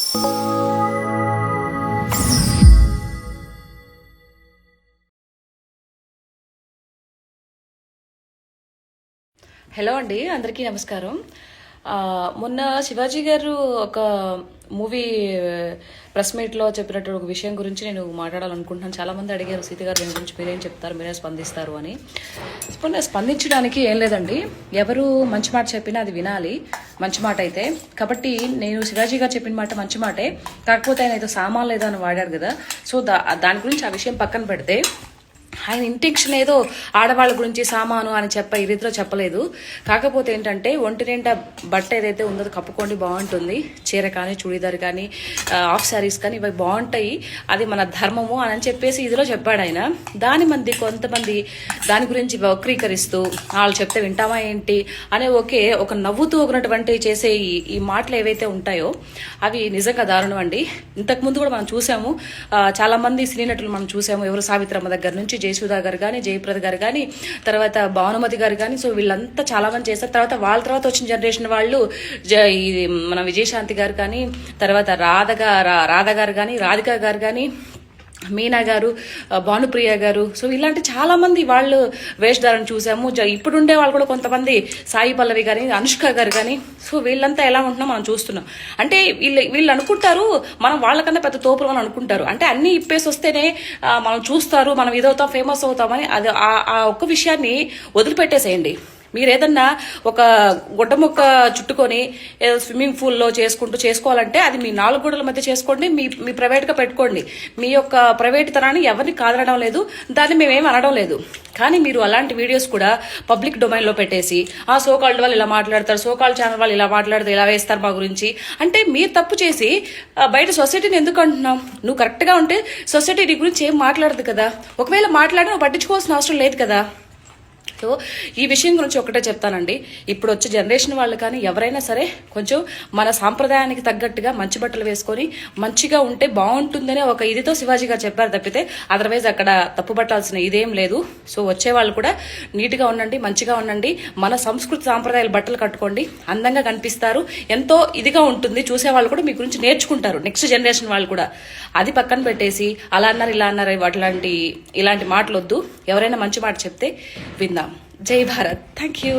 Hello అండి, అందరికీ నమస్కారం. మొన్న శివాజీ గారు ఒక మూవీ ప్రెస్ మీట్లో చెప్పినట్టు ఒక విషయం గురించి నేను మాట్లాడాలనుకుంటున్నాను. చాలామంది అడిగారు, సీత గారు దీని గురించి మీరేం చెప్తారు, మీరేం స్పందిస్తారు అని. ఇప్పుడు స్పందించడానికి ఏం లేదండి, ఎవరు మంచి మాట చెప్పినా అది వినాలి, మంచి మాట అయితే. కాబట్టి నేను శివాజీ గారు చెప్పిన మాట మంచి మాటే, కాకపోతే ఆయన ఏదో సామాన్ లేదో అని వాడారు కదా. సో దాని గురించి ఆ విషయం పక్కన పెడితే, ఆయన ఇంటెన్షన్ ఏదో ఆడవాళ్ళ గురించి సామాను అని ఈ రీతిలో చెప్పలేదు. కాకపోతే ఏంటంటే, ఒంటి నిండా బట్ట ఏదైతే ఉందో కప్పుకోండి, బాగుంటుంది. చీర కానీ, చూడీదార్ కానీ, ఆఫ్ శారీస్ కానీ, ఇవి బాగుంటాయి, అది మన ధర్మము అని చెప్పేసి ఇదిలో చెప్పాడు ఆయన. కొంతమంది దాని గురించి వక్రీకరిస్తూ వాళ్ళు చెప్తే వింటామా ఏంటి అనే ఒక నవ్వుతూ ఉన్నటువంటి చేసే ఈ మాటలు ఏవైతే ఉంటాయో అవి నిజంగా దారుణం అండి. ఇంతకుముందు కూడా మనం చూసాము, చాలా మంది సినీ నటులు మనం చూసాము. ఎవరు సావిత్రమ్మ దగ్గర నుంచి జయసుధా గారు కానీ, జయప్రద గారు కానీ, తర్వాత భానుమతి గారు కానీ, సో వీళ్ళంతా చాలా మంది చేస్తారు. వాళ్ళ తర్వాత వచ్చిన జనరేషన్ వాళ్ళు మన విజయశాంతి గారు కానీ, తర్వాత రాధ గారు కానీ, రాధిక గారు కానీ, మీనా గారు, భానుప్రియ గారు, సో ఇలాంటి చాలా మంది వాళ్ళు వేషధారణ చూసాము. ఇప్పుడుండే వాళ్ళు కూడా కొంతమంది, సాయి పల్లవి కానీ, అనుష్క గారు కానీ, సో వీళ్ళంతా ఎలా ఉంటున్నాం మనం చూస్తున్నాం. అంటే వీళ్ళు అనుకుంటారు మనం వాళ్ళకన్నా పెద్ద తోపులు అని అనుకుంటారు. అంటే అన్ని ఇప్పేసి వస్తేనే మనం చూస్తారు, మనం ఇదవుతాం, ఫేమస్ అవుతామని. అది ఆ ఒక్క విషయాన్ని వదిలిపెట్టేసేయండి. మీరు ఏదన్నా ఒక గుడ్డ ముక్క చుట్టుకొని స్విమ్మింగ్ పూల్లో చేసుకోవాలంటే అది మీ 4 గోడల మధ్య చేసుకోండి, మీ ప్రైవేట్గా పెట్టుకోండి. మీ యొక్క ప్రైవేట్ తనాన్ని ఎవరిని కాదనడం లేదు, దాన్ని మేమేం అనడం లేదు. కానీ మీరు అలాంటి వీడియోస్ కూడా పబ్లిక్ డొమైన్లో పెట్టేసి, ఆ సోకాల్డ్ వాళ్ళు ఇలా మాట్లాడతారు, సోకాల్డ్ ఛానల్ వాళ్ళు ఇలా మాట్లాడితే ఇలా వేస్తారు మా గురించి అంటే, మీరు తప్పు చేసి బయట సొసైటీని ఎందుకు అంటున్నావు? నువ్వు కరెక్ట్గా ఉంటే సొసైటీ నీ గురించి ఏం మాట్లాడదు కదా. ఒకవేళ మాట్లాడినా నువ్వు పట్టించుకోవాల్సిన అవసరం లేదు కదా. సో ఈ విషయం గురించి ఒకటే చెప్తానండి, ఇప్పుడు వచ్చే జనరేషన్ వాళ్ళు కానీ ఎవరైనా సరే కొంచెం మన సాంప్రదాయానికి తగ్గట్టుగా మంచి బట్టలు వేసుకొని మంచిగా ఉంటే బాగుంటుందనే ఒక ఇదితో శివాజీ గారు చెప్పారు తప్పితే అదర్వైజ్ అక్కడ తప్పు పట్టాల్సిన ఇదేం లేదు. సో వచ్చే వాళ్ళు కూడా నీట్గా ఉండండి, మంచిగా ఉండండి, మన సంస్కృతి సాంప్రదాయాల బట్టలు కట్టుకోండి, అందంగా కనిపిస్తారు, ఎంతో ఇదిగా ఉంటుంది. చూసే వాళ్ళు కూడా మీ గురించి నేర్చుకుంటారు, నెక్స్ట్ జనరేషన్ వాళ్ళు కూడా. అది పక్కన పెట్టేసి అలా అన్నారు ఇలా అన్నారు ఇలాంటి మాటలు వద్దు. ఎవరైనా మంచి మాట చెప్తే విందాం. జై భారత్. Thank you.